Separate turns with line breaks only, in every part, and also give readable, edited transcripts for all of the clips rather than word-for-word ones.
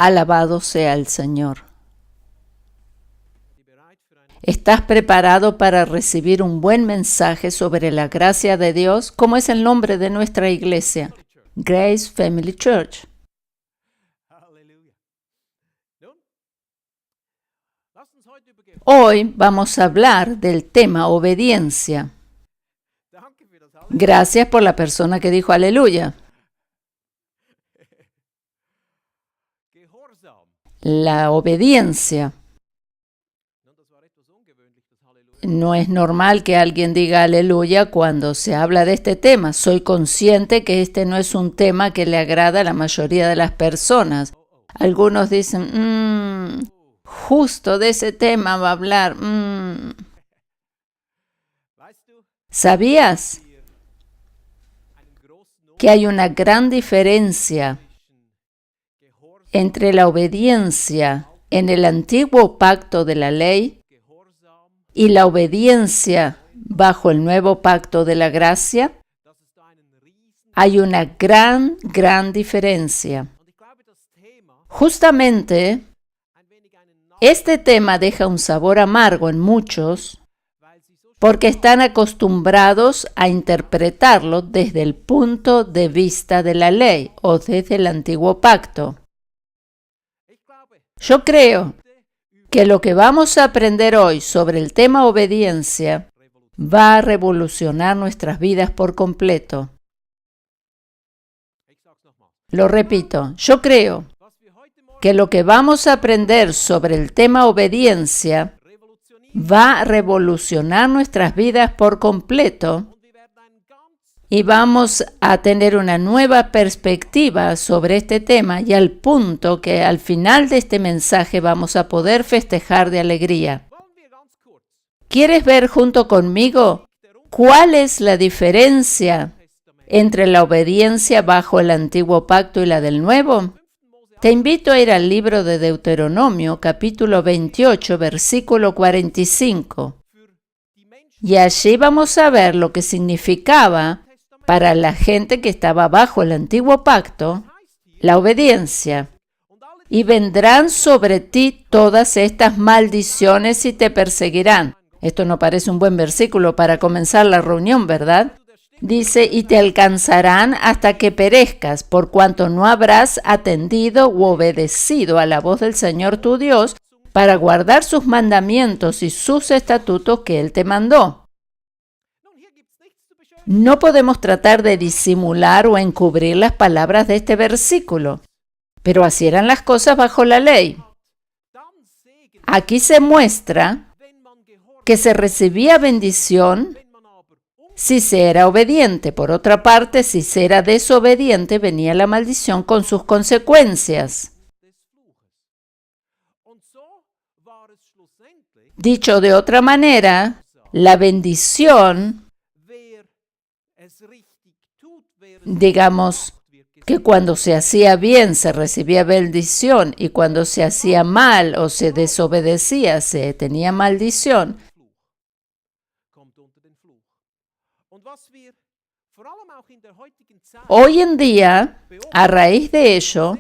Alabado sea el Señor. ¿Estás preparado para recibir un buen mensaje sobre la gracia de Dios? ¿Cómo es el nombre de nuestra iglesia? Grace Family Church. Hoy vamos a hablar del tema obediencia. Gracias por la persona que dijo aleluya. La obediencia. No es normal que alguien diga aleluya cuando se habla de este tema. Soy consciente que este no es un tema que le agrada a la mayoría de las personas. Algunos dicen, justo de ese tema va a hablar. ¿Sabías que hay una gran diferencia entre la obediencia en el antiguo pacto de la ley y la obediencia bajo el nuevo pacto de la gracia? Hay una gran diferencia. Justamente, este tema deja un sabor amargo en muchos porque están acostumbrados a interpretarlo desde el punto de vista de la ley o desde el antiguo pacto. Yo creo que lo que vamos a aprender hoy sobre el tema obediencia va a revolucionar nuestras vidas por completo. Lo repito, yo creo que lo que vamos a aprender sobre el tema obediencia va a revolucionar nuestras vidas por completo y vamos a tener una nueva perspectiva sobre este tema y al punto que al final de este mensaje vamos a poder festejar de alegría. ¿Quieres ver junto conmigo cuál es la diferencia entre la obediencia bajo el antiguo pacto y la del nuevo? Te invito a ir al libro de Deuteronomio, capítulo 28, versículo 45. Y allí vamos a ver lo que significaba para la gente que estaba bajo el antiguo pacto, la obediencia. Y vendrán sobre ti todas estas maldiciones y te perseguirán. Esto no parece un buen versículo para comenzar la reunión, ¿verdad? Dice, y te alcanzarán hasta que perezcas, por cuanto no habrás atendido u obedecido a la voz del Señor tu Dios para guardar sus mandamientos y sus estatutos que Él te mandó. No podemos tratar de disimular o encubrir las palabras de este versículo, pero así eran las cosas bajo la ley. Aquí se muestra que se recibía bendición si se era obediente. Por otra parte, si se era desobediente, venía la maldición con sus consecuencias. Dicho de otra manera, la bendición, digamos que cuando se hacía bien se recibía bendición y cuando se hacía mal o se desobedecía se tenía maldición. Hoy en día, a raíz de ello,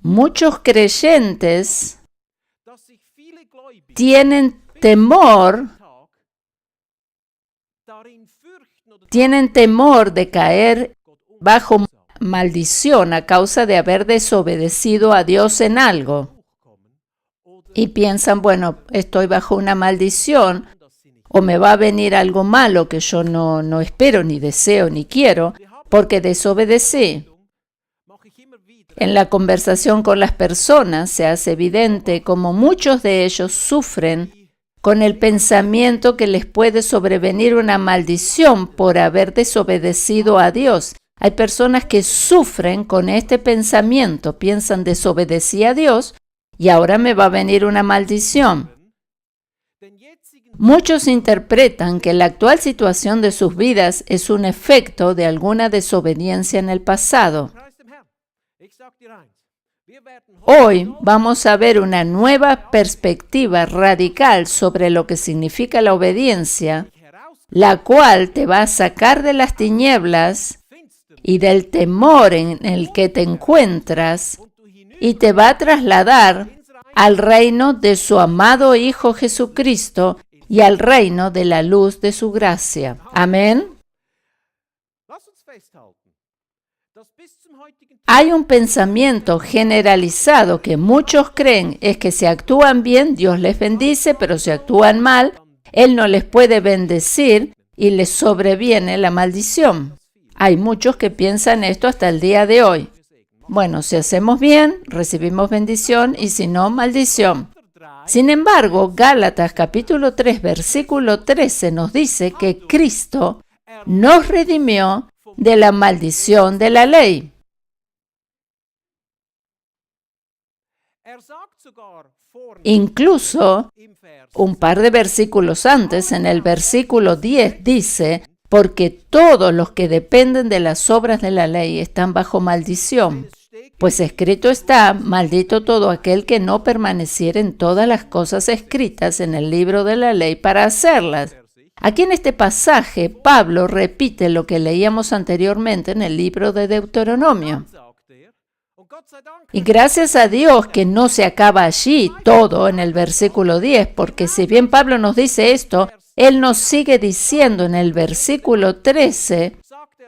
muchos creyentes tienen temor de caer bajo maldición a causa de haber desobedecido a Dios en algo. Y piensan, bueno, estoy bajo una maldición o me va a venir algo malo que yo no espero, ni deseo, ni quiero, porque desobedecí. En la conversación con las personas se hace evidente cómo muchos de ellos sufren con el pensamiento que les puede sobrevenir una maldición por haber desobedecido a Dios. Hay personas que sufren con este pensamiento, piensan desobedecí a Dios y ahora me va a venir una maldición. Muchos interpretan que la actual situación de sus vidas es un efecto de alguna desobediencia en el pasado. Hoy vamos a ver una nueva perspectiva radical sobre lo que significa la obediencia, la cual te va a sacar de las tinieblas y del temor en el que te encuentras y te va a trasladar al reino de su amado Hijo Jesucristo y al reino de la luz de su gracia. Amén. Hay un pensamiento generalizado que muchos creen es que si actúan bien, Dios les bendice, pero si actúan mal, Él no les puede bendecir y les sobreviene la maldición. Hay muchos que piensan esto hasta el día de hoy. Bueno, si hacemos bien, recibimos bendición y si no, maldición. Sin embargo, Gálatas capítulo 3, versículo 13 nos dice que Cristo nos redimió de la maldición de la ley. Incluso, un par de versículos antes, en el versículo 10, dice, porque todos los que dependen de las obras de la ley están bajo maldición. Pues escrito está, maldito todo aquel que no permaneciera en todas las cosas escritas en el libro de la ley para hacerlas. Aquí en este pasaje, Pablo repite lo que leíamos anteriormente en el libro de Deuteronomio. Y gracias a Dios que no se acaba allí todo en el versículo 10, porque si bien Pablo nos dice esto, él nos sigue diciendo en el versículo 13,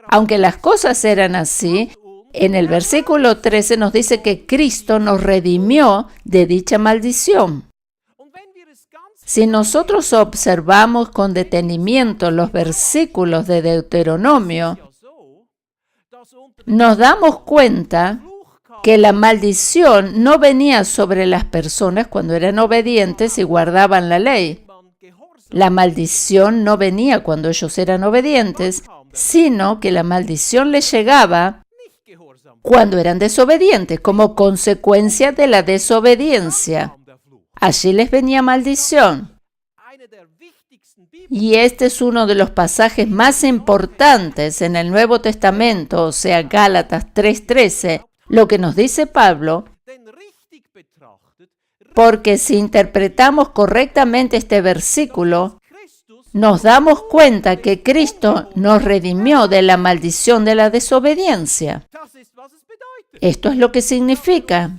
aunque las cosas eran así, en el versículo 13 nos dice que Cristo nos redimió de dicha maldición. Si nosotros observamos con detenimiento los versículos de Deuteronomio, nos damos cuenta que la maldición no venía sobre las personas cuando eran obedientes y guardaban la ley. La maldición no venía cuando ellos eran obedientes, sino que la maldición les llegaba cuando eran desobedientes, como consecuencia de la desobediencia. Allí les venía maldición. Y este es uno de los pasajes más importantes en el Nuevo Testamento, o sea, Gálatas 3:13, lo que nos dice Pablo, porque si interpretamos correctamente este versículo, nos damos cuenta que Cristo nos redimió de la maldición de la desobediencia. Esto es lo que significa.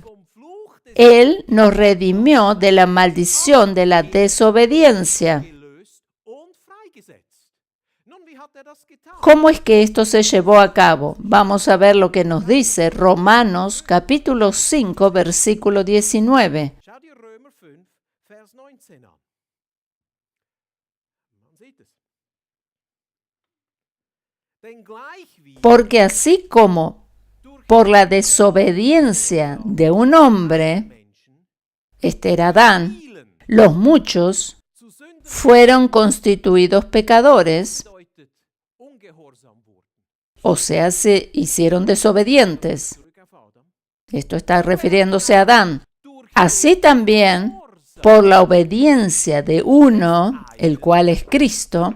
Él nos redimió de la maldición de la desobediencia. ¿Cómo es que esto se llevó a cabo? Vamos a ver lo que nos dice Romanos capítulo 5, versículo 19. Porque así como por la desobediencia de un hombre, este era Adán, los muchos fueron constituidos pecadores, o sea, se hicieron desobedientes. Esto está refiriéndose a Adán. Así también, por la obediencia de uno, el cual es Cristo,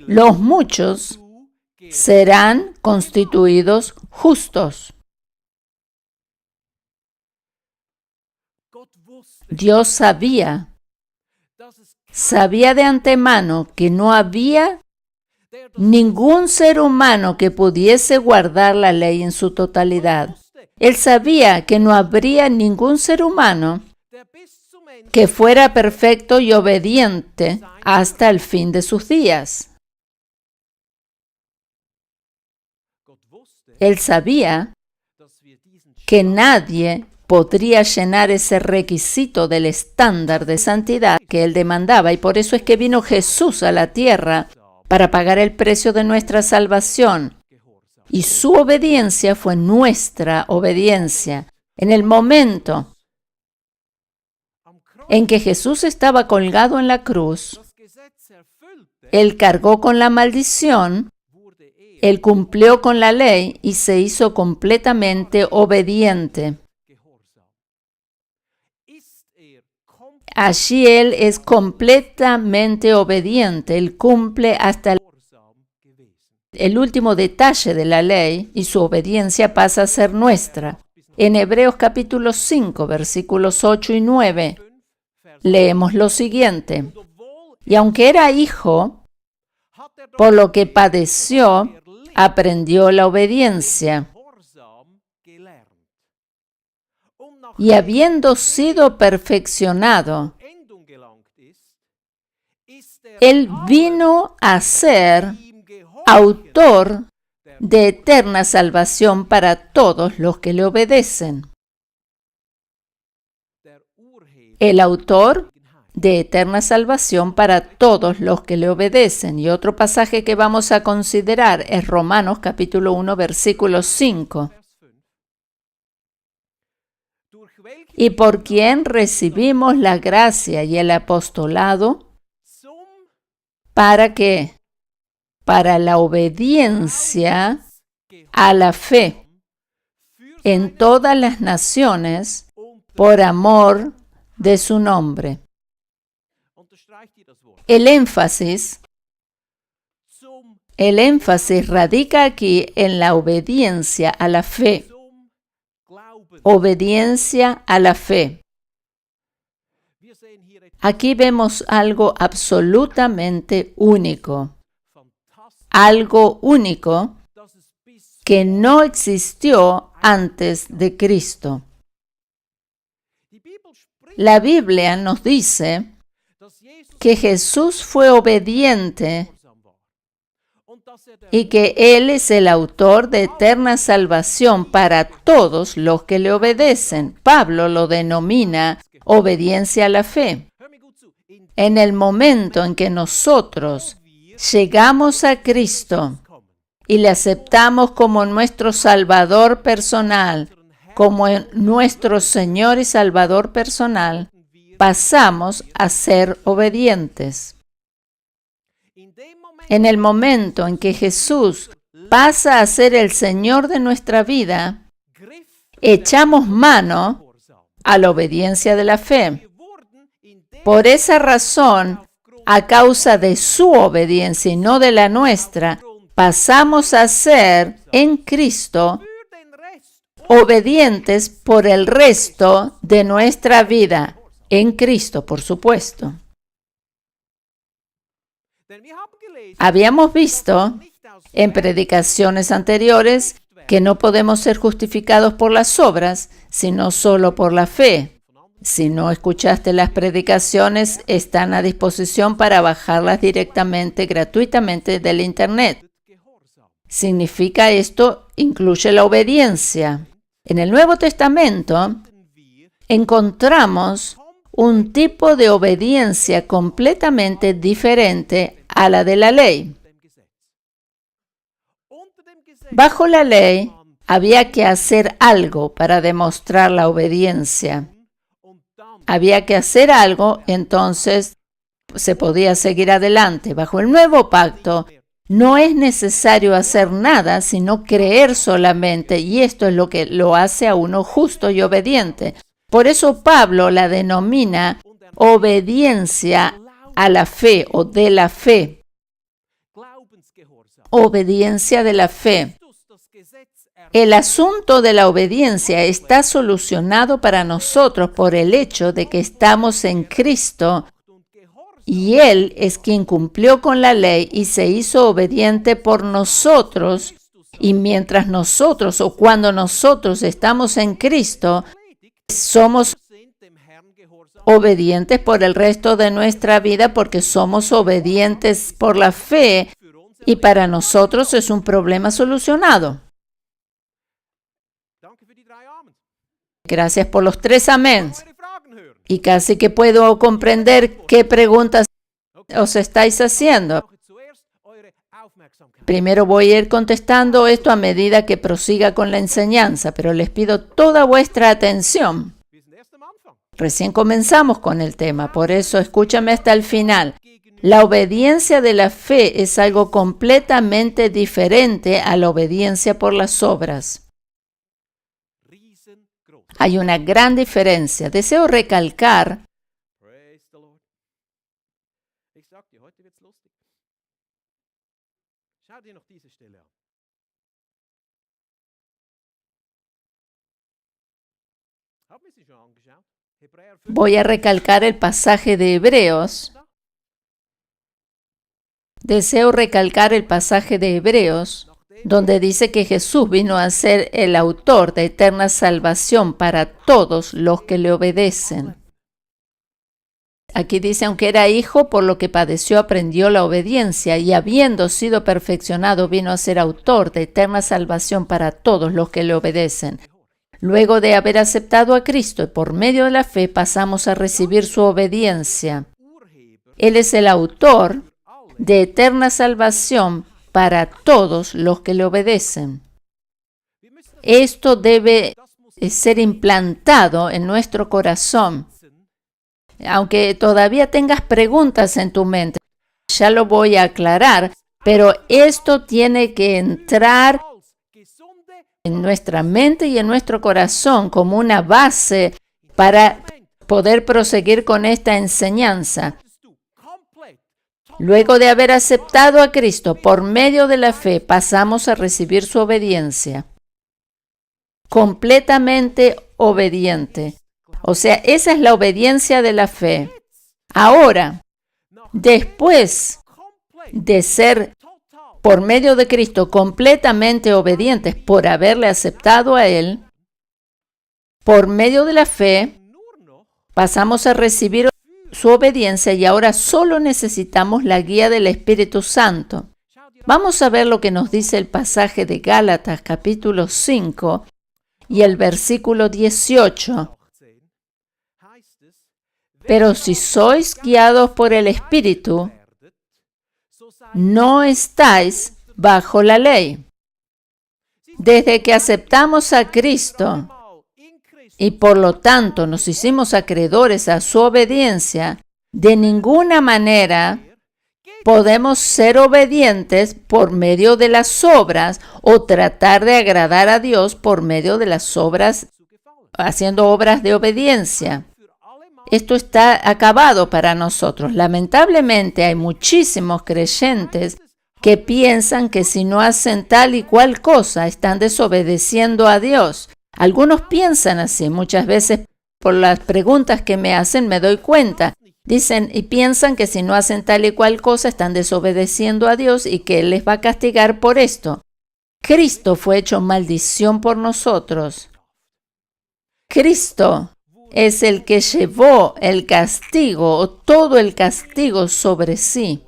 los muchos serán constituidos justos. Dios sabía de antemano que no había ningún ser humano que pudiese guardar la ley en su totalidad. Él sabía que no habría ningún ser humano que fuera perfecto y obediente hasta el fin de sus días. Él sabía que nadie podría llenar ese requisito del estándar de santidad que Él demandaba, y por eso es que vino Jesús a la tierra para pagar el precio de nuestra salvación. Y su obediencia fue nuestra obediencia. En el momento en que Jesús estaba colgado en la cruz, Él cargó con la maldición, Él cumplió con la ley y se hizo completamente obediente. Allí Él es completamente obediente, Él cumple hasta el último detalle de la ley y su obediencia pasa a ser nuestra. En Hebreos capítulo 5, versículos 8 y 9, leemos lo siguiente. Y aunque era hijo, por lo que padeció, aprendió la obediencia. y habiendo sido perfeccionado, Él vino a ser autor de eterna salvación para todos los que le obedecen. El autor de eterna salvación para todos los que le obedecen. Y otro pasaje que vamos a considerar es Romanos capítulo 1, versículo 5. Y por quien recibimos la gracia y el apostolado, ¿para qué? Para la obediencia a la fe en todas las naciones por amor de su nombre. El énfasis radica aquí en la obediencia a la fe. Obediencia a la fe. Aquí vemos algo absolutamente único. Algo único que no existió antes de Cristo. La Biblia nos dice que Jesús fue obediente y que Él es el autor de eterna salvación para todos los que le obedecen. Pablo lo denomina obediencia a la fe. En el momento en que nosotros llegamos a Cristo y le aceptamos como nuestro Salvador personal, como nuestro Señor y Salvador personal, pasamos a ser obedientes. En el momento en que Jesús pasa a ser el Señor de nuestra vida, echamos mano a la obediencia de la fe. Por esa razón, a causa de su obediencia y no de la nuestra, pasamos a ser en Cristo obedientes por el resto de nuestra vida. En Cristo, por supuesto. Habíamos visto en predicaciones anteriores que no podemos ser justificados por las obras, sino solo por la fe. Si no escuchaste las predicaciones, están a disposición para bajarlas directamente, gratuitamente del Internet. ¿Significa esto? Incluye la obediencia. En el Nuevo Testamento encontramos un tipo de obediencia completamente diferente a la de la ley. Bajo la ley, había que hacer algo para demostrar la obediencia. Había que hacer algo, entonces se podía seguir adelante. Bajo el nuevo pacto, no es necesario hacer nada, sino creer solamente, y esto es lo que lo hace a uno justo y obediente. Por eso Pablo la denomina obediencia a la fe o de la fe. Obediencia de la fe. El asunto de la obediencia está solucionado para nosotros por el hecho de que estamos en Cristo y Él es quien cumplió con la ley y se hizo obediente por nosotros. Y mientras nosotros o cuando nosotros estamos en Cristo, somos obedientes por el resto de nuestra vida porque somos obedientes por la fe y para nosotros es un problema solucionado. Gracias por los 3 améns. Y casi que puedo comprender qué preguntas os estáis haciendo. Primero voy a ir contestando esto a medida que prosiga con la enseñanza, pero les pido toda vuestra atención. Recién comenzamos con el tema, por eso escúchame hasta el final. La obediencia de la fe es algo completamente diferente a la obediencia por las obras. Hay una gran diferencia. Deseo recalcar voy a recalcar el pasaje de Hebreos. Deseo recalcar el pasaje de Hebreos donde dice que Jesús vino a ser el autor de eterna salvación para todos los que le obedecen. Aquí dice, aunque era hijo, por lo que padeció aprendió la obediencia, y habiendo sido perfeccionado vino a ser autor de eterna salvación para todos los que le obedecen. Luego de haber aceptado a Cristo y por medio de la fe pasamos a recibir su obediencia. Él es el autor de eterna salvación para todos los que le obedecen. Esto debe ser implantado en nuestro corazón. Aunque todavía tengas preguntas en tu mente, ya lo voy a aclarar, pero esto tiene que entrar en nuestra mente y en nuestro corazón como una base para poder proseguir con esta enseñanza. Luego de haber aceptado a Cristo por medio de la fe, pasamos a recibir su obediencia. Completamente obediente. O sea, esa es la obediencia de la fe. Ahora, después de ser por medio de Cristo completamente obedientes por haberle aceptado a Él, por medio de la fe, pasamos a recibir su obediencia y ahora solo necesitamos la guía del Espíritu Santo. Vamos a ver lo que nos dice el pasaje de Gálatas capítulo 5 y el versículo 18. Pero si sois guiados por el Espíritu, no estáis bajo la ley. Desde que aceptamos a Cristo y por lo tanto nos hicimos acreedores a su obediencia, de ninguna manera podemos ser obedientes por medio de las obras o tratar de agradar a Dios por medio de las obras, haciendo obras de obediencia. Esto está acabado para nosotros. Lamentablemente hay muchísimos creyentes que piensan que si no hacen tal y cual cosa están desobedeciendo a Dios. Algunos piensan así. Muchas veces por las preguntas que me hacen me doy cuenta. Dicen y piensan que si no hacen tal y cual cosa están desobedeciendo a Dios y que Él les va a castigar por esto. Cristo fue hecho maldición por nosotros. Cristo es el que llevó el castigo o todo el castigo sobre sí.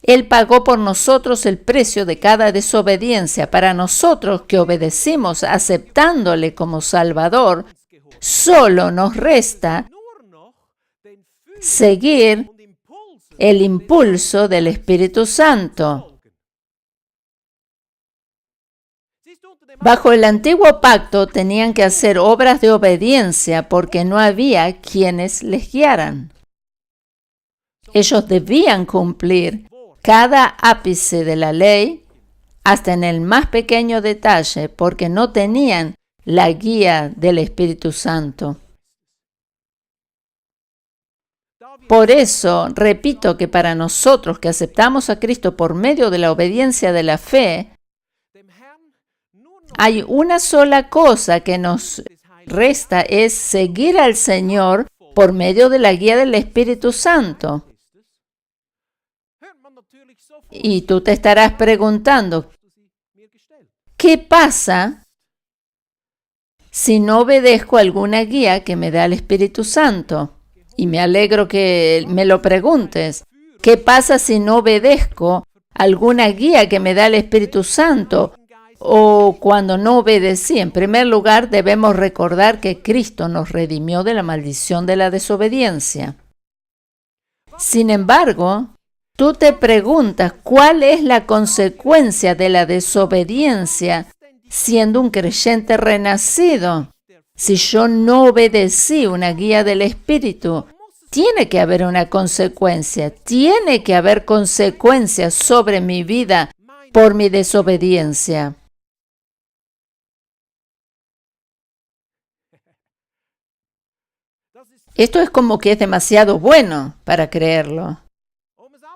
Él pagó por nosotros el precio de cada desobediencia. Para nosotros que obedecimos aceptándole como Salvador, solo nos resta seguir el impulso del Espíritu Santo. Bajo el antiguo pacto tenían que hacer obras de obediencia porque no había quienes les guiaran. Ellos debían cumplir cada ápice de la ley hasta en el más pequeño detalle porque no tenían la guía del Espíritu Santo. Por eso, repito que para nosotros que aceptamos a Cristo por medio de la obediencia de la fe, hay una sola cosa que nos resta, es seguir al Señor por medio de la guía del Espíritu Santo. Y tú te estarás preguntando, ¿qué pasa si no obedezco alguna guía que me da el Espíritu Santo? Y me alegro que me lo preguntes. ¿Qué pasa si no obedezco alguna guía que me da el Espíritu Santo? O cuando no obedecí. En primer lugar, debemos recordar que Cristo nos redimió de la maldición de la desobediencia. Sin embargo, tú te preguntas cuál es la consecuencia de la desobediencia siendo un creyente renacido. Si yo no obedecí una guía del Espíritu, tiene que haber una consecuencia. Tiene que haber consecuencias sobre mi vida por mi desobediencia. Esto es como que es demasiado bueno para creerlo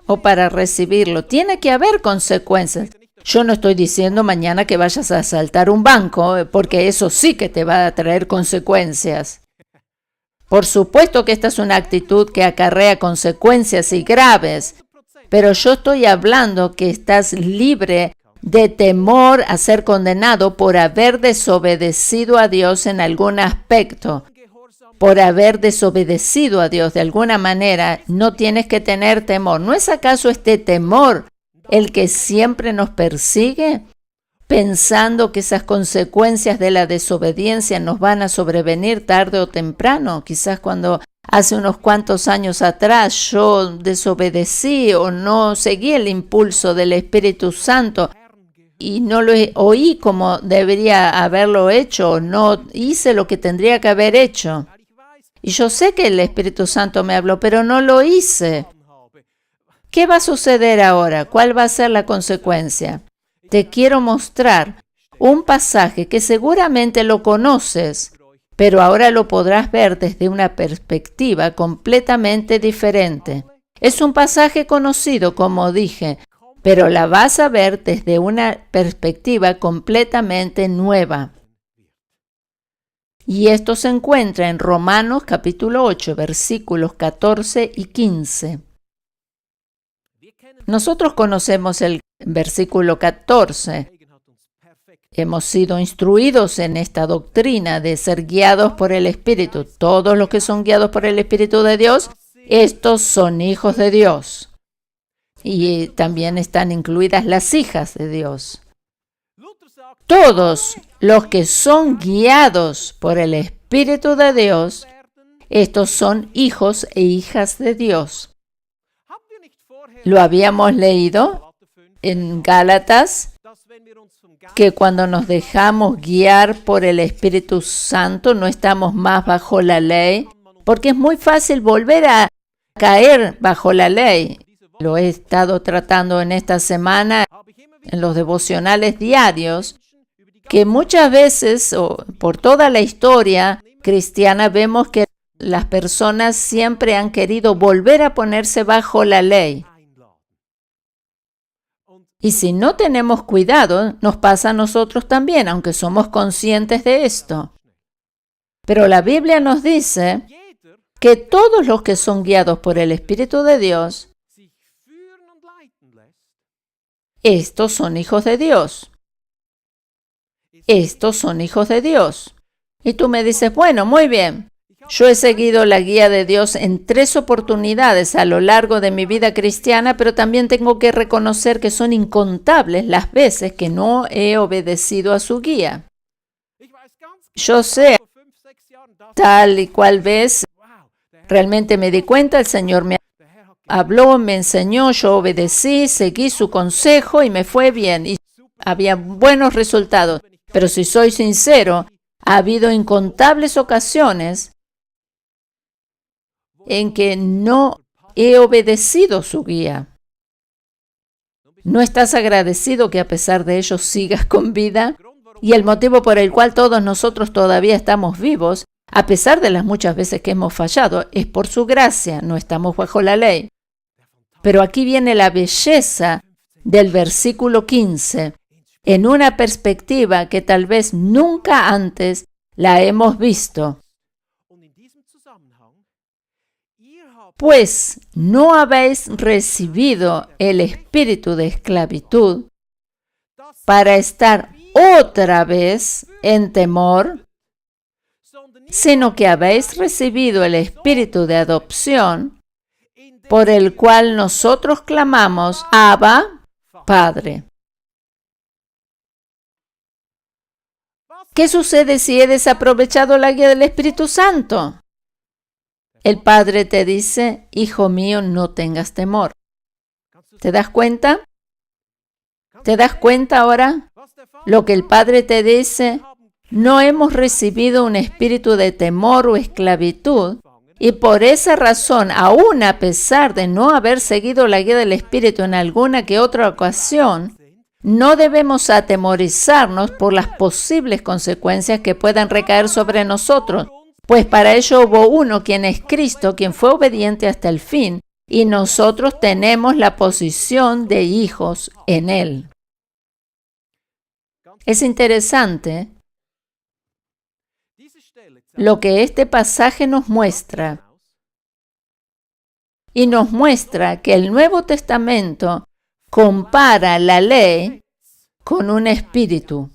o para recibirlo. Tiene que haber consecuencias. Yo no estoy diciendo mañana que vayas a asaltar un banco, porque eso sí que te va a traer consecuencias. Por supuesto que esta es una actitud que acarrea consecuencias y graves, pero yo estoy hablando que estás libre de temor a ser condenado por haber desobedecido a Dios en algún aspecto. Por haber desobedecido a Dios de alguna manera, no tienes que tener temor. ¿No es acaso este temor el que siempre nos persigue? Pensando que esas consecuencias de la desobediencia nos van a sobrevenir tarde o temprano. Quizás cuando hace unos cuantos años atrás yo desobedecí o no seguí el impulso del Espíritu Santo y no lo oí como debería haberlo hecho, o no hice lo que tendría que haber hecho. Y yo sé que el Espíritu Santo me habló, pero no lo hice. ¿Qué va a suceder ahora? ¿Cuál va a ser la consecuencia? Te quiero mostrar un pasaje que seguramente lo conoces, pero ahora lo podrás ver desde una perspectiva completamente diferente. Es un pasaje conocido, como dije, pero la vas a ver desde una perspectiva completamente nueva. Y esto se encuentra en Romanos capítulo 8, versículos 14 y 15. Nosotros conocemos el versículo 14. Hemos sido instruidos en esta doctrina de ser guiados por el Espíritu. Todos los que son guiados por el Espíritu de Dios, estos son hijos de Dios. Y también están incluidas las hijas de Dios. Todos los que son guiados por el Espíritu de Dios, estos son hijos e hijas de Dios. Lo habíamos leído en Gálatas, que cuando nos dejamos guiar por el Espíritu Santo no estamos más bajo la ley, porque es muy fácil volver a caer bajo la ley. Lo he estado tratando en esta semana en los devocionales diarios, que muchas veces, o por toda la historia cristiana, vemos que las personas siempre han querido volver a ponerse bajo la ley. Y si no tenemos cuidado, nos pasa a nosotros también, aunque somos conscientes de esto. Pero la Biblia nos dice que todos los que son guiados por el Espíritu de Dios, estos son hijos de Dios. Estos son hijos de Dios. Y tú me dices, bueno, muy bien. Yo he seguido la guía de Dios en 3 oportunidades a lo largo de mi vida cristiana, pero también tengo que reconocer que son incontables las veces que no he obedecido a su guía. Yo sé, tal y cual vez, realmente me di cuenta, el Señor me habló, me enseñó, yo obedecí, seguí su consejo y me fue bien. Y había buenos resultados. Pero si soy sincero, ha habido incontables ocasiones en que no he obedecido su guía. ¿No estás agradecido que a pesar de ello sigas con vida? Y el motivo por el cual todos nosotros todavía estamos vivos, a pesar de las muchas veces que hemos fallado, es por su gracia, no estamos bajo la ley. Pero aquí viene la belleza del versículo 15, en una perspectiva que tal vez nunca antes la hemos visto. Pues no habéis recibido el espíritu de esclavitud para estar otra vez en temor, sino que habéis recibido el espíritu de adopción, por el cual nosotros clamamos, Abba, Padre. ¿Qué sucede si he desaprovechado la guía del Espíritu Santo? El Padre te dice, hijo mío, no tengas temor. ¿Te das cuenta? ¿Te das cuenta ahora? Lo que el Padre te dice, no hemos recibido un espíritu de temor o esclavitud, y por esa razón, aún a pesar de no haber seguido la guía del Espíritu en alguna que otra ocasión, no debemos atemorizarnos por las posibles consecuencias que puedan recaer sobre nosotros, pues para ello hubo uno, quien es Cristo, quien fue obediente hasta el fin, y nosotros tenemos la posición de hijos en Él. Es interesante lo que este pasaje nos muestra, y nos muestra que el Nuevo Testamento compara la ley con un espíritu.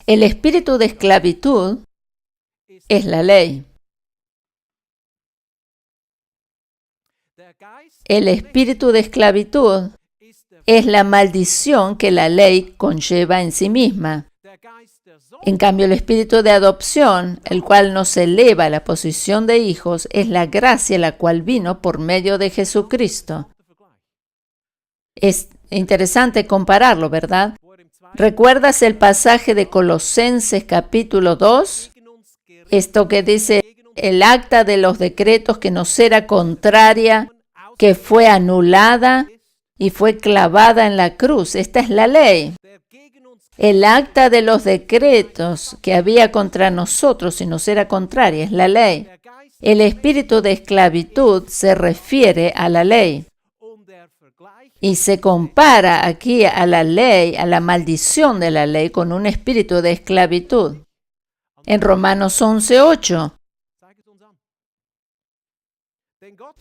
El espíritu de esclavitud es la ley. El espíritu de esclavitud es la maldición que la ley conlleva en sí misma. En cambio, el espíritu de adopción, el cual nos eleva a la posición de hijos, es la gracia la cual vino por medio de Jesucristo. Es interesante compararlo, ¿verdad? ¿Recuerdas el pasaje de Colosenses capítulo 2? Esto que dice, el acta de los decretos que nos era contraria, que fue anulada y fue clavada en la cruz. Esta es la ley. El acta de los decretos que había contra nosotros y nos era contraria es la ley. El espíritu de esclavitud se refiere a la ley. Y se compara aquí a la ley, a la maldición de la ley, con un espíritu de esclavitud. En Romanos 11:8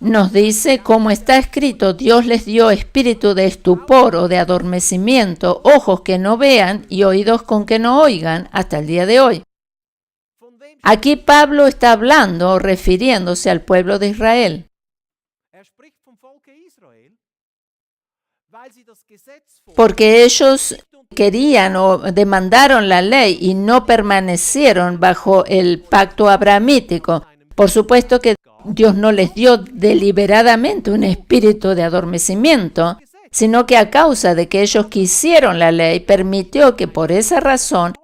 nos dice, como está escrito, Dios les dio espíritu de estupor o de adormecimiento, ojos que no vean y oídos con que no oigan, hasta el día de hoy. Aquí Pablo está hablando, refiriéndose al pueblo de Israel. Porque ellos querían o demandaron la ley y no permanecieron bajo el pacto abrahamítico. Por supuesto que Dios no les dio deliberadamente un espíritu de adormecimiento, sino que a causa de que ellos quisieron la ley, permitió que por esa razón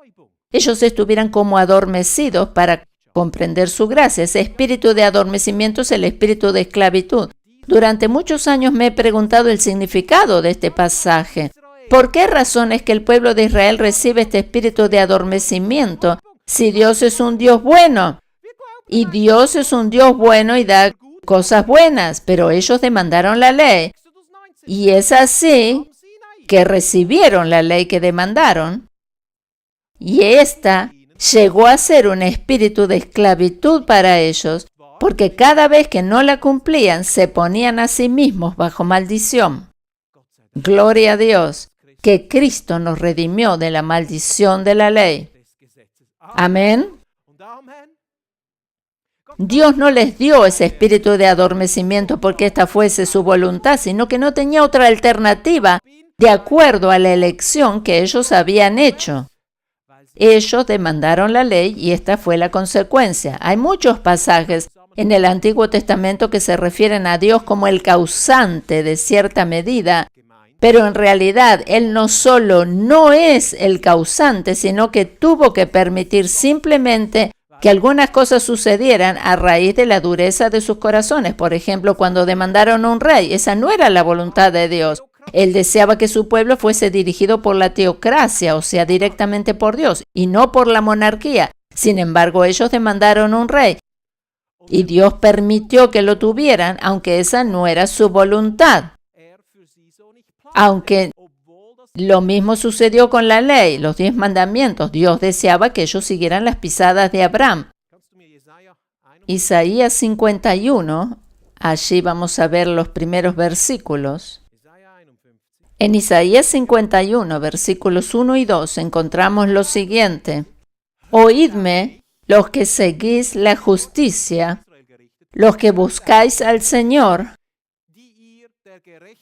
ellos estuvieran como adormecidos para comprender su gracia. Ese espíritu de adormecimiento es el espíritu de esclavitud. Durante muchos años me he preguntado el significado de este pasaje. ¿Por qué razón es que el pueblo de Israel recibe este espíritu de adormecimiento si Dios es un Dios bueno? Y Dios es un Dios bueno y da cosas buenas, pero ellos demandaron la ley. Y es así que recibieron la ley que demandaron. Y esta llegó a ser un espíritu de esclavitud para ellos, porque cada vez que no la cumplían, se ponían a sí mismos bajo maldición. Gloria a Dios, que Cristo nos redimió de la maldición de la ley. Amén. Dios no les dio ese espíritu de adormecimiento porque esta fuese su voluntad, sino que no tenía otra alternativa de acuerdo a la elección que ellos habían hecho. Ellos demandaron la ley y esta fue la consecuencia. Hay muchos pasajes en el Antiguo Testamento que se refieren a Dios como el causante de cierta medida, pero en realidad Él no solo no es el causante, sino que tuvo que permitir simplemente que algunas cosas sucedieran a raíz de la dureza de sus corazones. Por ejemplo, cuando demandaron un rey, esa no era la voluntad de Dios. Él deseaba que su pueblo fuese dirigido por la teocracia, o sea, directamente por Dios, y no por la monarquía. Sin embargo, ellos demandaron un rey, y Dios permitió que lo tuvieran, aunque esa no era su voluntad. Aunque lo mismo sucedió con la ley, los 10 mandamientos. Dios deseaba que ellos siguieran las pisadas de Abraham. Isaías 51, allí vamos a ver los primeros versículos. En Isaías 51, versículos 1 y 2, encontramos lo siguiente. Oídme, los que seguís la justicia, los que buscáis al Señor.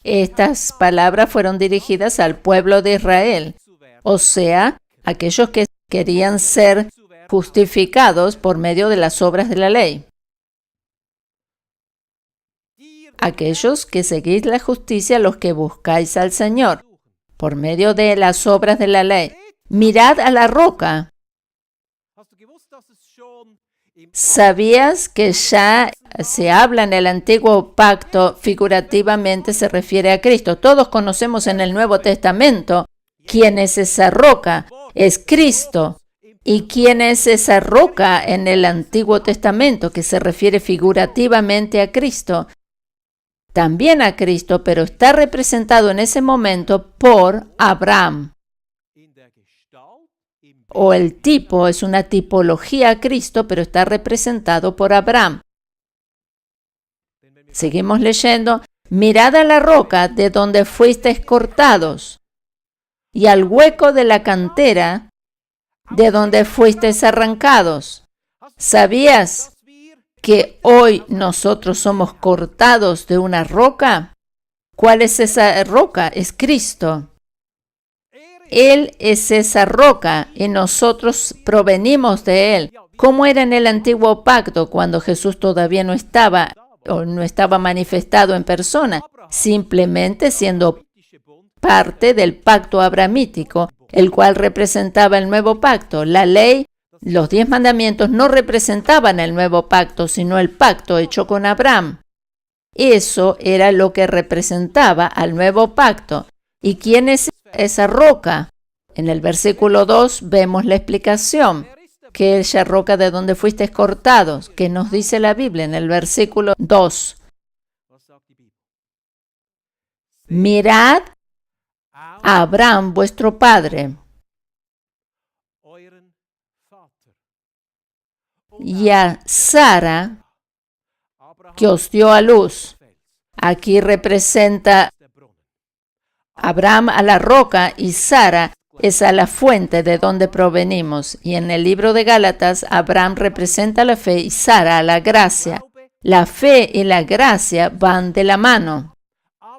Estas palabras fueron dirigidas al pueblo de Israel, o sea, aquellos que querían ser justificados por medio de las obras de la ley. Aquellos que seguís la justicia, los que buscáis al Señor, por medio de las obras de la ley. Mirad a la roca. ¿Sabías que ya se habla en el antiguo pacto, figurativamente se refiere a Cristo? Todos conocemos en el Nuevo Testamento quién es esa roca. Es Cristo. ¿Y quién es esa roca en el Antiguo Testamento que se refiere figurativamente a Cristo? También a Cristo, pero está representado en ese momento por Abraham. O el tipo es una tipología a Cristo, pero está representado por Abraham. Seguimos leyendo. mirad a la roca de donde fuisteis cortados, y al hueco de la cantera de donde fuisteis arrancados. ¿Sabías que hoy nosotros somos cortados de una roca? ¿Cuál es esa roca? Es Cristo. Él es esa roca y nosotros provenimos de Él. ¿Cómo era en el antiguo pacto cuando Jesús todavía no estaba o no estaba manifestado en persona? Simplemente siendo parte del pacto abrahamítico, el cual representaba el nuevo pacto. La ley, los 10 mandamientos no representaban el nuevo pacto, sino el pacto hecho con Abraham. Eso era lo que representaba al nuevo pacto. ¿Y quién es esa roca? En el versículo 2 vemos la explicación. ¿Qué es esa roca de donde fuisteis cortados? ¿Qué nos dice la Biblia en el versículo 2? Mirad a Abraham vuestro padre y a Sara que os dio a luz. Aquí representa Abraham a la roca y Sara es a la fuente de donde provenimos. Y en el libro de Gálatas, Abraham representa la fe y Sara a la gracia. La fe y la gracia van de la mano.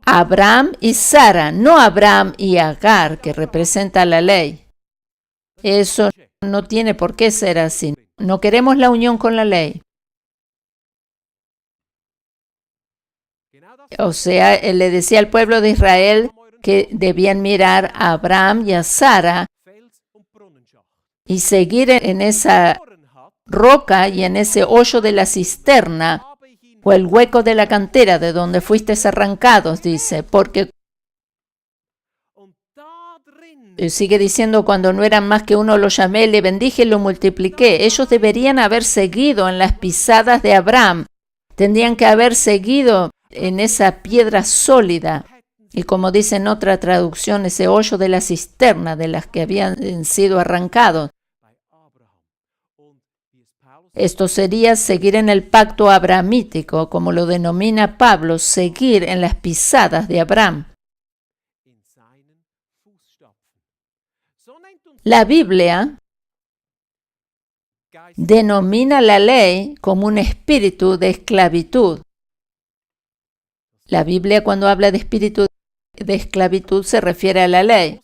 Abraham y Sara, no Abraham y Agar, que representa la ley. Eso no tiene por qué ser así. No queremos la unión con la ley. O sea, él le decía al pueblo de Israel que debían mirar a Abraham y a Sara y seguir en esa roca y en ese hoyo de la cisterna o el hueco de la cantera de donde fuisteis arrancados, dice, porque sigue diciendo, cuando no eran más que uno, lo llamé, le bendije y lo multipliqué. Ellos deberían haber seguido en las pisadas de Abraham, tendrían que haber seguido en esa piedra sólida. Y como dice en otra traducción, ese hoyo de la cisterna de las que habían sido arrancados. Esto sería seguir en el pacto abrahamítico, como lo denomina Pablo, seguir en las pisadas de Abraham. La Biblia denomina la ley como un espíritu de esclavitud. La Biblia, cuando habla de espíritu de esclavitud, se refiere a la ley.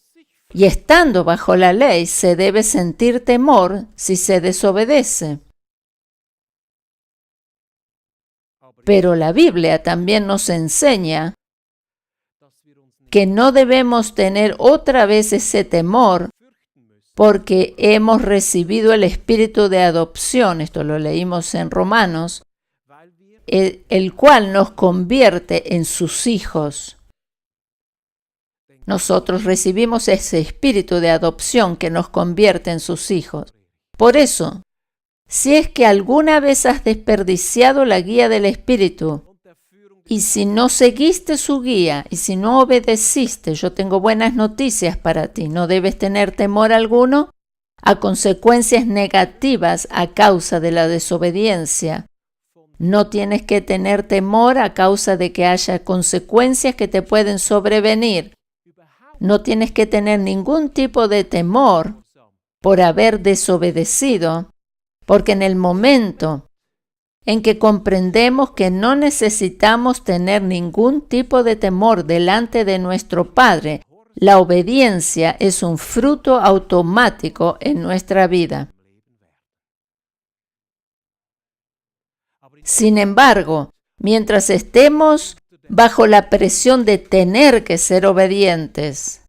Y estando bajo la ley, se debe sentir temor si se desobedece. Pero la Biblia también nos enseña que no debemos tener otra vez ese temor porque hemos recibido el espíritu de adopción, esto lo leímos en Romanos, el cual nos convierte en sus hijos. Nosotros recibimos ese espíritu de adopción que nos convierte en sus hijos. Por eso, si es que alguna vez has desperdiciado la guía del Espíritu, y si no seguiste su guía, y si no obedeciste, yo tengo buenas noticias para ti. No debes tener temor alguno a consecuencias negativas a causa de la desobediencia. No tienes que tener temor a causa de que haya consecuencias que te pueden sobrevenir. No tienes que tener ningún tipo de temor por haber desobedecido, porque en el momento en que comprendemos que no necesitamos tener ningún tipo de temor delante de nuestro Padre, la obediencia es un fruto automático en nuestra vida. Sin embargo, mientras estemos bajo la presión de tener que ser obedientes,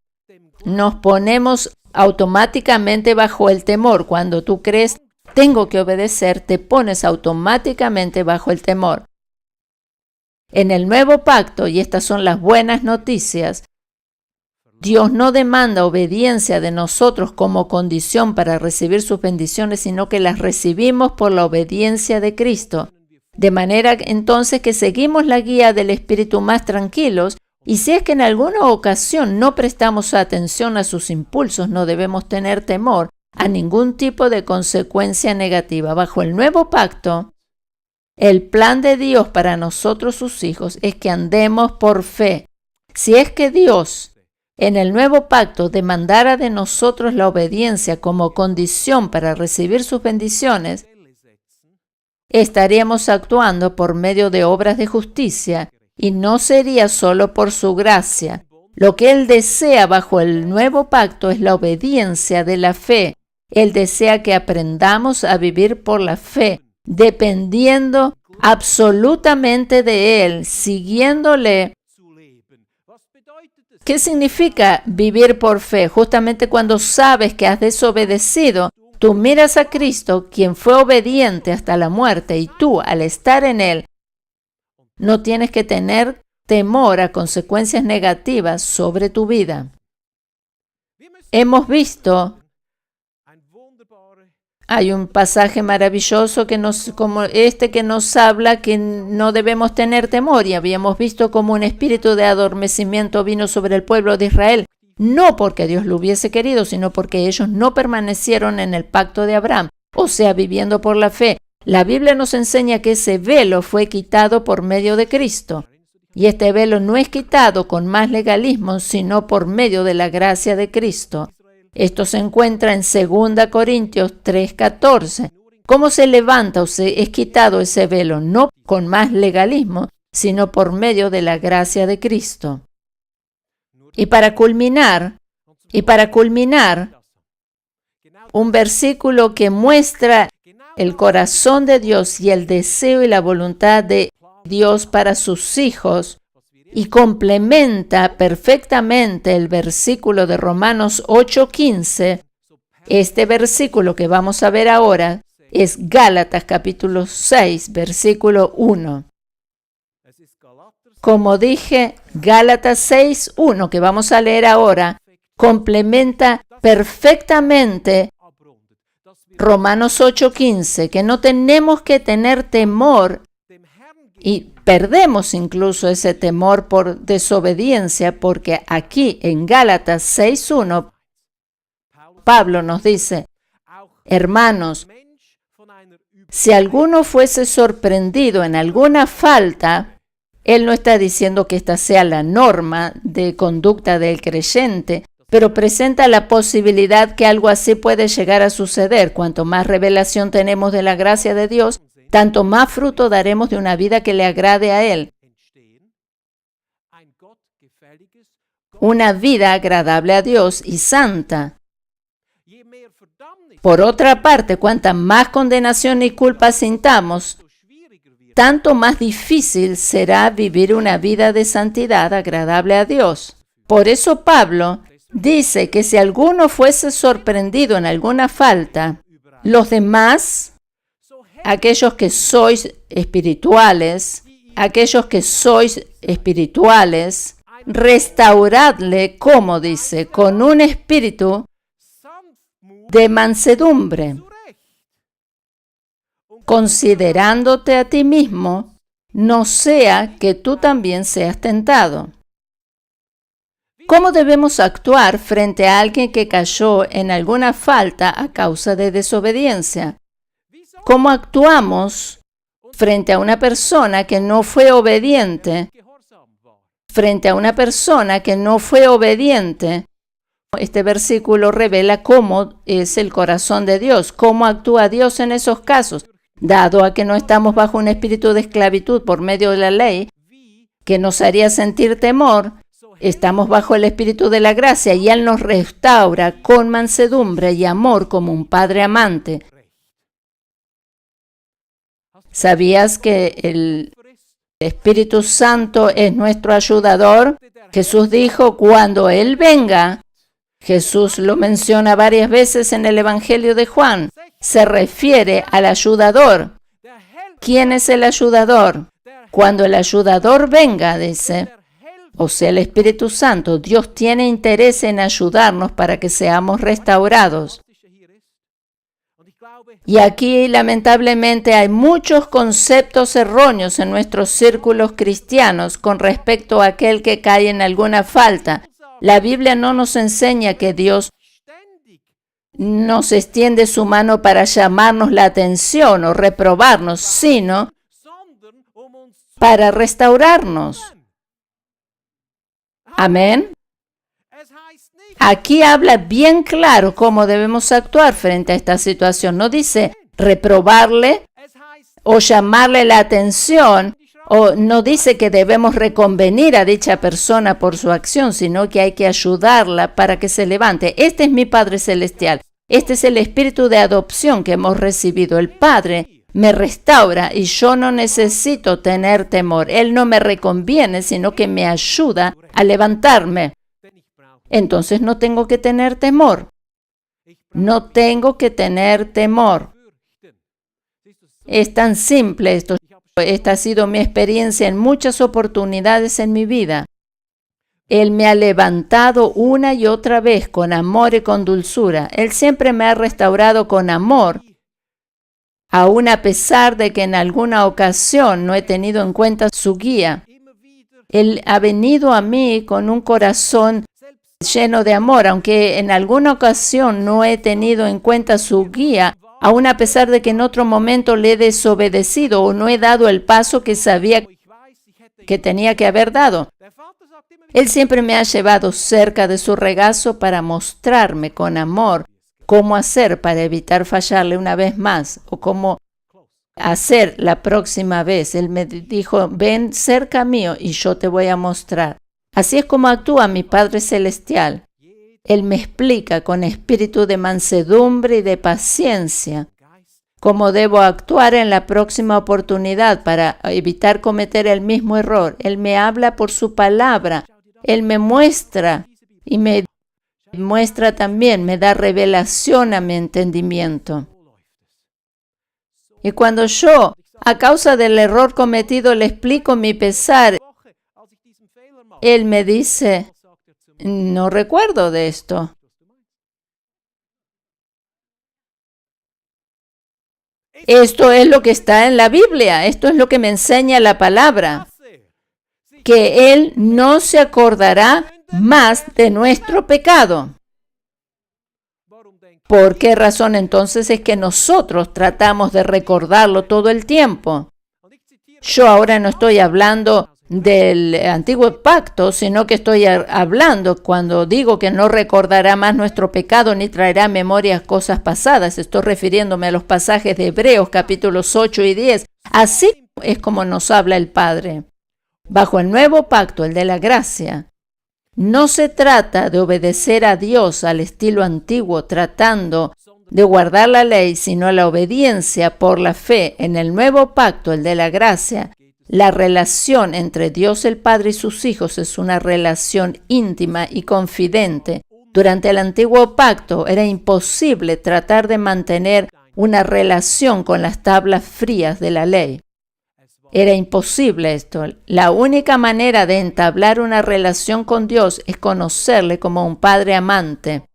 nos ponemos automáticamente bajo el temor. Cuando tú crees, tengo que obedecer, te pones automáticamente bajo el temor. En el nuevo pacto, y estas son las buenas noticias, Dios no demanda obediencia de nosotros como condición para recibir sus bendiciones, sino que las recibimos por la obediencia de Cristo. De manera entonces que seguimos la guía del Espíritu más tranquilos, y si es que en alguna ocasión no prestamos atención a sus impulsos, no debemos tener temor a ningún tipo de consecuencia negativa. Bajo el nuevo pacto, El plan de Dios para nosotros sus hijos es que andemos por fe. Si es que Dios en el nuevo pacto demandara de nosotros la obediencia como condición para recibir sus bendiciones, estaríamos actuando por medio de obras de justicia y no sería solo por su gracia. Lo que Él desea bajo el nuevo pacto es la obediencia de la fe. Él desea que aprendamos a vivir por la fe, dependiendo absolutamente de Él, siguiéndole. ¿Qué significa vivir por fe? Justamente cuando sabes que has desobedecido, tú miras a Cristo, quien fue obediente hasta la muerte, y tú, al estar en Él, no tienes que tener temor a consecuencias negativas sobre tu vida. Hemos visto, hay un pasaje maravilloso que nos habla que no debemos tener temor, y habíamos visto como un espíritu de adormecimiento vino sobre el pueblo de Israel, no porque Dios lo hubiese querido, sino porque ellos no permanecieron en el pacto de Abraham, o sea, viviendo por la fe. La Biblia nos enseña que ese velo fue quitado por medio de Cristo, y este velo no es quitado con más legalismo, sino por medio de la gracia de Cristo. Esto se encuentra en 2 Corintios 3:14. ¿Cómo se levanta o se es quitado ese velo? No con más legalismo, sino por medio de la gracia de Cristo. Y para culminar, un versículo que muestra el corazón de Dios y el deseo y la voluntad de Dios para sus hijos, y complementa perfectamente el versículo de Romanos 8:15. Este versículo que vamos a ver ahora es Gálatas capítulo 6, versículo 1. Como dije, Gálatas 6:1, que vamos a leer ahora, complementa perfectamente Romanos 8:15, que no tenemos que tener temor y perdemos incluso ese temor por desobediencia, porque aquí en Gálatas 6:1, Pablo nos dice, hermanos, si alguno fuese sorprendido en alguna falta, él no está diciendo que esta sea la norma de conducta del creyente, pero presenta la posibilidad que algo así puede llegar a suceder. Cuanto más revelación tenemos de la gracia de Dios, tanto más fruto daremos de una vida que le agrade a Él. Una vida agradable a Dios y santa. Por otra parte, cuanta más condenación y culpa sintamos, tanto más difícil será vivir una vida de santidad agradable a Dios. Por eso Pablo dice que si alguno fuese sorprendido en alguna falta, los demás, aquellos que sois espirituales, restauradle, como dice, con un espíritu de mansedumbre, considerándote a ti mismo, no sea que tú también seas tentado. ¿Cómo debemos actuar frente a alguien que cayó en alguna falta a causa de desobediencia? ¿Cómo actuamos frente a una persona que no fue obediente? Este versículo revela cómo es el corazón de Dios, cómo actúa Dios en esos casos. Dado a que no estamos bajo un espíritu de esclavitud por medio de la ley, que nos haría sentir temor, estamos bajo el espíritu de la gracia y Él nos restaura con mansedumbre y amor como un padre amante. ¿Sabías que el Espíritu Santo es nuestro ayudador? Jesús dijo, cuando Él venga, Jesús lo menciona varias veces en el Evangelio de Juan, se refiere al ayudador. ¿Quién es el ayudador? Cuando el ayudador venga, dice, o sea, el Espíritu Santo, Dios tiene interés en ayudarnos para que seamos restaurados. Y aquí, lamentablemente, hay muchos conceptos erróneos en nuestros círculos cristianos con respecto a aquel que cae en alguna falta. La Biblia no nos enseña que Dios nos extiende su mano para llamarnos la atención o reprobarnos, sino para restaurarnos. Amén. Aquí habla bien claro cómo debemos actuar frente a esta situación. No dice reprobarle o llamarle la atención, o no dice que debemos reconvenir a dicha persona por su acción, sino que hay que ayudarla para que se levante. Este es mi Padre Celestial. Este es el espíritu de adopción que hemos recibido. El Padre me restaura y yo no necesito tener temor. Él no me reconviene, sino que me ayuda a levantarme. Entonces no tengo que tener temor. No tengo que tener temor. Es tan simple esto. Esta ha sido mi experiencia en muchas oportunidades en mi vida. Él me ha levantado una y otra vez con amor y con dulzura. Él siempre me ha restaurado con amor, aun a pesar de que en alguna ocasión no he tenido en cuenta su guía. Él ha venido a mí con un corazón lleno de amor, aunque en alguna ocasión no he tenido en cuenta su guía, aun a pesar de que en otro momento le he desobedecido o no he dado el paso que sabía que tenía que haber dado. Él siempre me ha llevado cerca de su regazo para mostrarme con amor cómo hacer para evitar fallarle una vez más o cómo hacer la próxima vez. Él me dijo, ven cerca mío y yo te voy a mostrar. Así es como actúa mi Padre Celestial. Él me explica con espíritu de mansedumbre y de paciencia cómo debo actuar en la próxima oportunidad para evitar cometer el mismo error. Él me habla por su palabra. Él me muestra y me muestra también, me da revelación a mi entendimiento. Y cuando yo, a causa del error cometido, le explico mi pesar, él me dice, no recuerdo de esto. Esto es lo que está en la Biblia, esto es lo que me enseña la palabra, que Él no se acordará más de nuestro pecado. ¿Por qué razón entonces es que nosotros tratamos de recordarlo todo el tiempo? Yo ahora no estoy hablando del antiguo pacto, sino que estoy hablando cuando digo que no recordará más nuestro pecado ni traerá a memoria cosas pasadas. Estoy refiriéndome a los pasajes de Hebreos capítulos 8 y 10. Así es como nos habla el Padre. Bajo el nuevo pacto, el de la gracia, no se trata de obedecer a Dios al estilo antiguo, tratando de guardar la ley, sino la obediencia por la fe. En el nuevo pacto, el de la gracia, la relación entre Dios el Padre y sus hijos es una relación íntima y confidente. Durante el antiguo pacto era imposible tratar de mantener una relación con las tablas frías de la ley. Era imposible esto. La única manera de entablar una relación con Dios es conocerle como un Padre amante.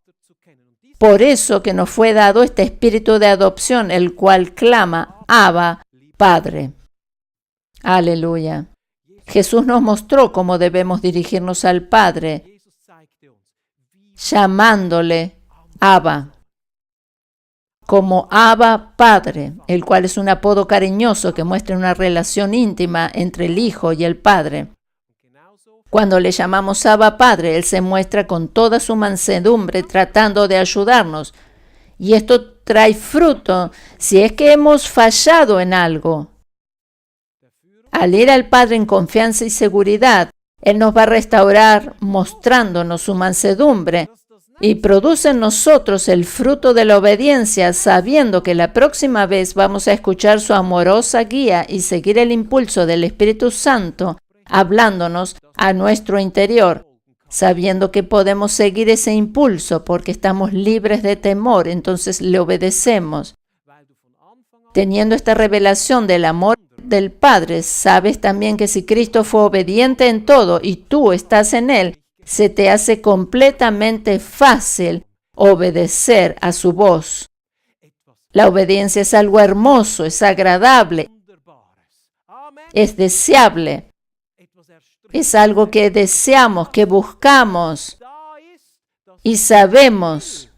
Por eso que nos fue dado este espíritu de adopción, el cual clama, Abba, Padre. Aleluya. Jesús nos mostró cómo debemos dirigirnos al Padre, llamándole Abba, como Abba Padre, el cual es un apodo cariñoso que muestra una relación íntima entre el Hijo y el Padre. Cuando le llamamos Abba Padre, Él se muestra con toda su mansedumbre tratando de ayudarnos. Y esto trae fruto si es que hemos fallado en algo. Al ir al Padre en confianza y seguridad, Él nos va a restaurar mostrándonos su mansedumbre y produce en nosotros el fruto de la obediencia, sabiendo que la próxima vez vamos a escuchar su amorosa guía y seguir el impulso del Espíritu Santo, hablándonos a nuestro interior, sabiendo que podemos seguir ese impulso porque estamos libres de temor, entonces le obedecemos. Teniendo esta revelación del amor del Padre, sabes también que si Cristo fue obediente en todo y tú estás en Él, se te hace completamente fácil obedecer a su voz. La obediencia es algo hermoso, es agradable, es deseable, es algo que deseamos, que buscamos y sabemos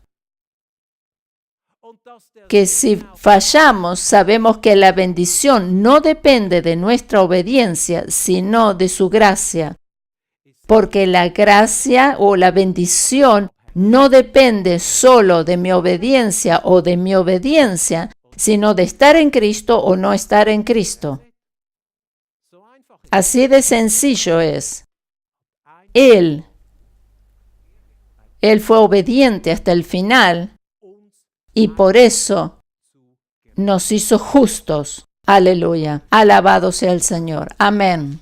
que si fallamos, sabemos que la bendición no depende de nuestra obediencia, sino de su gracia. Porque la gracia o la bendición no depende solo de mi obediencia o de mi obediencia, sino de estar en Cristo o no estar en Cristo. Así de sencillo es. Él fue obediente hasta el final y por eso nos hizo justos. Aleluya. Alabado sea el Señor. Amén.